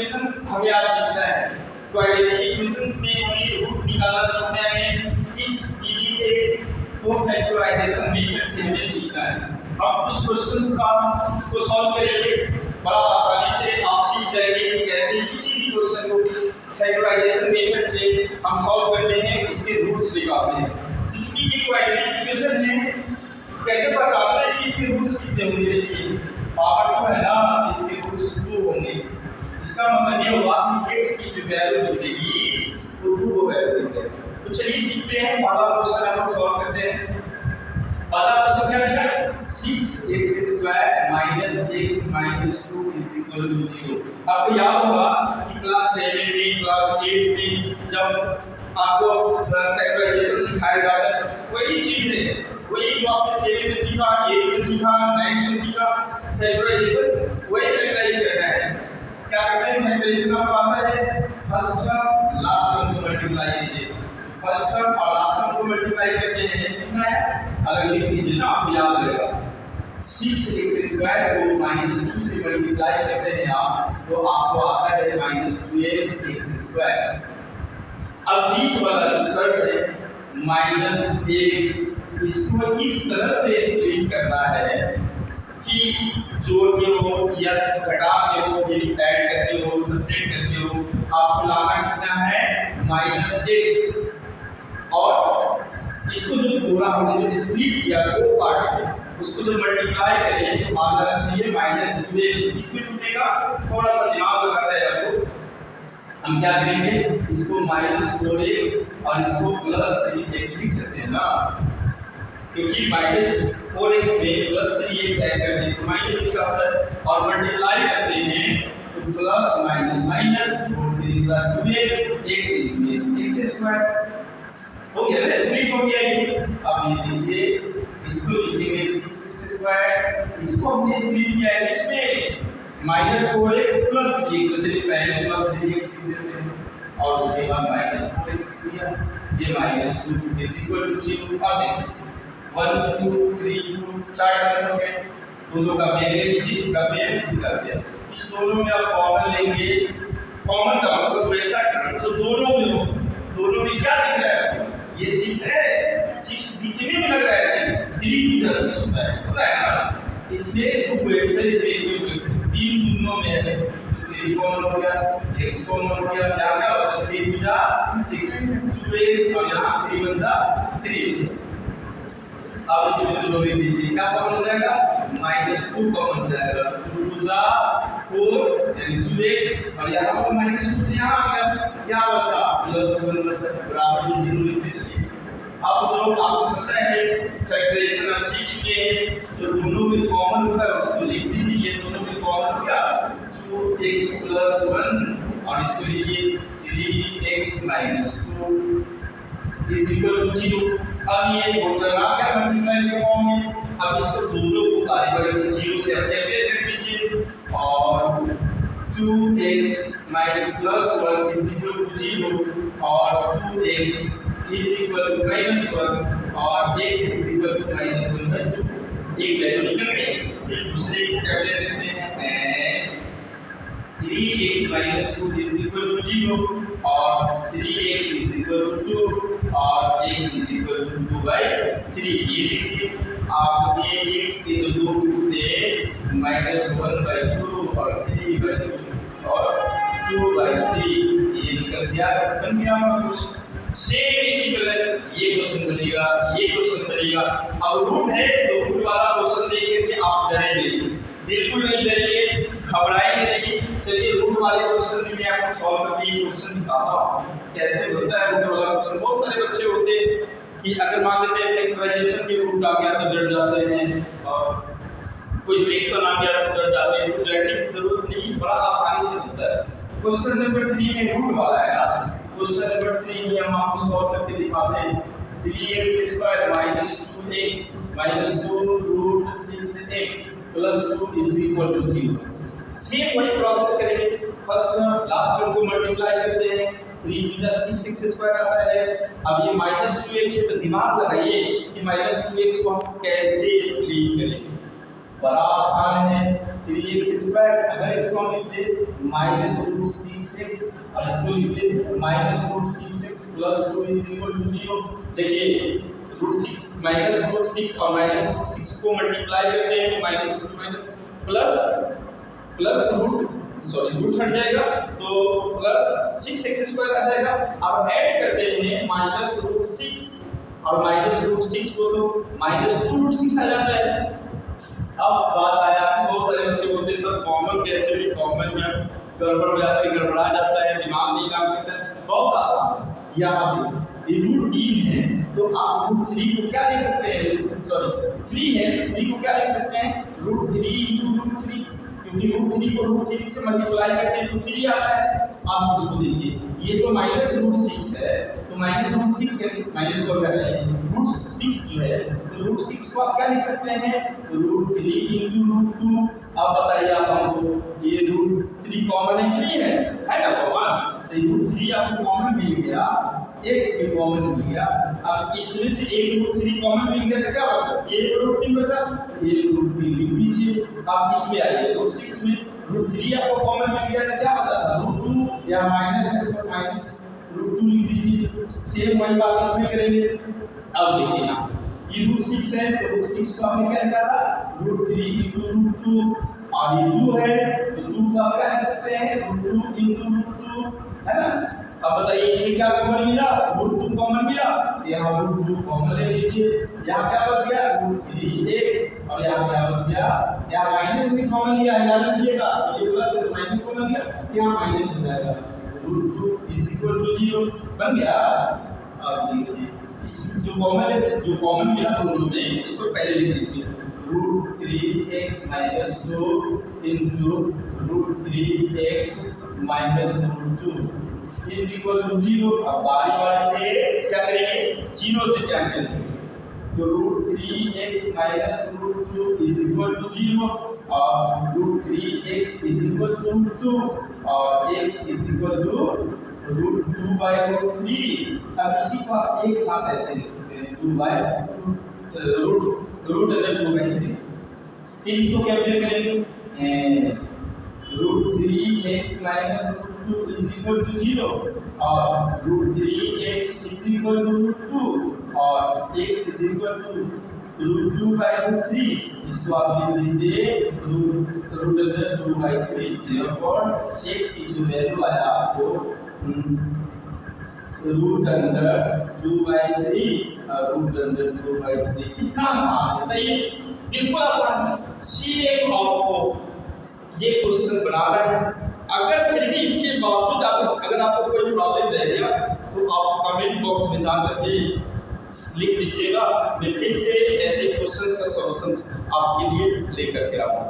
Factorisation हमें आज सीखना है। तो आइडेंटिटी क्वेश्चंस में हमें रूट निकालना सीखना है, किस विधि से वो फैक्टराइजेशन मेथड से हमें सीखना है। अब कुछ क्वेश्चंस को सॉल्व करेंगे, बड़ा आसानी से आप सीख जाएंगे कि कैसे किसी भी क्वेश्चन को फैक्टराइजेशन मेथड से हम सॉल्व करते हैं, उसके रूट्स निकालते हैं। तो चूंकि ये कोई आइडेंटिटी क्वेश्चन है, कैसे पहचानते हैं कि इसके रूट्स कितने होंगे? देखिए पावर 2 है ना, इसके रूट्स 2 होंगे। इसका मतलब ये हुआ कि x की जो वैल्यू मिलेगी वो 2 को वैल्यू देंगे। तो चलिए सीखते हैं, पहला क्वेश्चन हम सॉल्व करते हैं। पहला क्वेश्चन क्या है? 6x² - x - 2 = 0। आपको याद होगा कि क्लास 7 में, क्लास 8 में जब आपको फैक्टराइजेशन सिखाया जाता है, वही चीज है, वही जो आपने 7 में सीखा, 8 में सीखा, 9 में सीखा, फैक्टराइजेशन वही फैक्टराइज करना है। क्या करते हैं? फैक्टराइजेशन आपको आता है, फर्स्ट टर्म लास्ट टर्म को मल्टीप्लाई कीजिए। फर्स्ट टर्म और लास्ट टर्म को मल्टीप्लाई करते हैं, कितना है? अलग लिख लीजिए ना, आपको याद रहेगा। 6x² को -2 से मल्टीप्लाई करते हैं आप, तो आपको आता है -12x²। अब बीच वाला जो थर्ड है -x, इसको इस तरह से स्प्लिट करना है कि जोड़ के हो या घटा के हो, यानी ऐड करके हो, सब्ट्रैक्ट करके हो, आपको लाना कितना है? -x। और इसको जो पूरा हमने जो स्प्लिट किया दो पार्ट में, उसको जब मल्टीप्लाई करेंगे तो आ जाना चाहिए -12। इसमें टूटेगा, थोड़ा सा दिमाग लगाना है आपको। हम क्या करेंगे? इसको -4x और इसको +3x लिख सकते हैं ना, क्योंकि -4x में +3x ऐड करते हैं तो -6 आता है, और मल्टीप्लाई करते हैं तो plus minus minus 4 3 12 x x² हो गया ना, स्प्लिट हो गया ये। अब ये देखिए, इसको लिखेंगे 6x², इसको हमने स्प्लिट किया है इसमें -4x + 3x, तो चलिए पहले +3x लिख देते हैं और उसके बाद -4x किया, ये -2 = 0। अब देखिए 1 2 3 4 चार टर्म्स हो गए, दोनों का पेयर लीजिए, इसका पेयर, इसका पेयर। इस दोनों में आप कॉमन लेंगे, कॉमन का मतलब वैसा टर्म जो दोनों में हो। दोनों में क्या दिख रहा है? ये 6 है, 6 दिखने में लग रहा है 6, 3 × 6 होता है ना। इसमें दो एक्सरसाइज देखिए, 3 दोनों में है तो 3 कॉमन हो गया, x कॉमन हो गया, यहाँ क्या होता है? 3 × 6 2x, और यहाँ 3 × 3। अब इसमें जो लोग लीजिए, क्या कॉमन हो जाएगा? -2 कॉमन हो जाएगा, 2 × 4 यानी 2x, और यहाँ पर -2 यहाँ आ गया, क्या बचा? +1 बचा, बराबर 0 लिखते चलिए। अब जो आपको पता है फैक्टराइजेशन आप सीख चुके हैं, जो दोनों में कॉमन होता है उसको लिख दीजिए। ये दोनों में कॉमन हो गया 2x + 1, और इसको लिखिए 3x - 2 = 0। अब ये टोटल आ गया मल्टीप्लाई के फॉर्म में। अब इसको दोनों को बारी-बारी से 0 से अपडेट कर दीजिए, और 2x - +1 = 0, और 2x = -1, और x = -1/2। एक वैल्यू निकल गई। फिर दूसरे को क्या ले लेते हैं? 3x - 2 = 0, और 3x = 2, और x = 2/3। ये देखिए, आपके x के जो दो रूट थे -1/2 और 3/2 और 2/3, ये निकल गया, बन गया हमारा क्वेश्चन। सेम इसी तरह ये क्वेश्चन बनेगा, ये क्वेश्चन बनेगा। अब रूट है तो रूट वाला क्वेश्चन देख करके आप डरेंगे, बिल्कुल नहीं डरेंगे, घबराएंगे नहीं। चलिए रूट वाले क्वेश्चन भी मैं आपको सॉल्व करके ये क्वेश्चन दिखाता हूँ कैसे होता है रूट वाला क्वेश्चन। बहुत सारे बच्चे होते हैं कि अगर मान लेते हैं फैक्टराइजेशन के रूट आ गया तो डर जाते हैं, और कोई फ्रैक्शन आ गया तो डर जाते हैं। तो डरने की जरूरत नहीं, बड़ा आसानी से होता है। क्वेश्चन नंबर 3 में रूट वाला है ना, क्वेश्चन नंबर 3 में हम आपको सॉल्व करके दिखाते हैं। 3x² - 2x - 2 √6x + 2 = 0। सेम वही प्रोसेस करेंगे, फर्स्ट टर्म लास्ट टर्म को मल्टीप्लाई करते हैं, 3 × 6x² आता है। अब ये -2x है तो दिमाग लगाइए कि -2x को हम कैसे स्प्लिट करें। बड़ा आसान है, 3x² अगर इसको हम लिखते -√6x और इसको लिखते हैं -√6x + 2 = 0। देखिए √6 -√6 और -√6 को मल्टीप्लाई करते हैं तो रूट हट जाएगा तो +6x² आ जाएगा। अब ऐड करते हैं -√6 और -√6 को तो -2√6 आ जाता है। अब बात आया बहुत सारे बच्चे बोलते हैं सर कॉमन कैसे भी कॉमन में गड़बड़ हो जाता है, गड़बड़ा जाता है, दिमाग नहीं काम करता है। बहुत आसान है, यहाँ पे ये √3 है तो आप √3 को क्या लिख सकते हैं, सॉरी 3 है 3 को क्या लिख सकते हैं √3 × √3, क्योंकि √3 को √3 से मल्टीप्लाई करते हैं तो 3 आता है। आप इसको देखिए ये जो -√6 है तो -√6 के माइनस को कर रहे हैं √6 जो है तो √6 को आप क्या लिख सकते हैं √3 × √2। अब बताइए आप हमको ये √3 कॉमन है ना कॉमन, तो √3 आपको कॉमन मिल गया, x भी कॉमन मिल गया। अब इसमें से एक √3 कॉमन मिल गया तो क्या बचा, ये √3 बचा, ये √3 लिख दीजिए। अब इसमें आइए √6 में √3 आपको कॉमन मिल गया तो क्या बचा था √2 या माइनस है तो माइनस √2 लिख दीजिए। सेम वही बात इसमें करेंगे। अब देखिए यहाँ ये √6 है तो √6 को हमने क्या निकाला √3 × √2 और ये 2 है तो 2 को आप क्या लिख सकते हैं √2 × √2 है ना। अब बताइए इसमें क्या कॉमन मिला √2 कॉमन मिला, यहाँ √2 कॉमन ले लीजिए, यहाँ क्या बच गया √3x और यहाँ क्या बच गया, यहाँ माइनस भी कॉमन लिया है, याद रखिएगा ये प्लस है माइनस कॉमन लिया, यहाँ माइनस हो जाएगा √2 = 0 बन गया। अब देखिए जो कॉमन मिला दोनों में इसको पहले लिख लीजिए √3x - 2 √3x - 2 = 0। अब बारी से क्या करेंगे 0 से क्या करेंगे तो √3x - √2 = 0 और √3x = 2 और x = √2/3। अब इसी को आप एक साथ ऐसे लिख सकते हैं 2/√2/3। फिर इसको कैलकुलेट करेंगे √3x - √2 = 0 और √3x = 2 और x √2/3। इसको आप लिख लीजिए √2/3 x की जो वैल्यू आया आपको √2/3 कितना आसान है, बताइए बिल्कुल आसान है। सीधे आपको ये क्वेश्चन बना रहे हैं, अगर फिर भी इसके बावजूद अगर आपको कोई प्रॉब्लम रह गया तो आप कमेंट बॉक्स में जा करके लिख लीजिएगा, मैं फिर से ऐसे क्वेश्चंस का सॉल्यूशन आपके लिए लेकर के आऊंगा।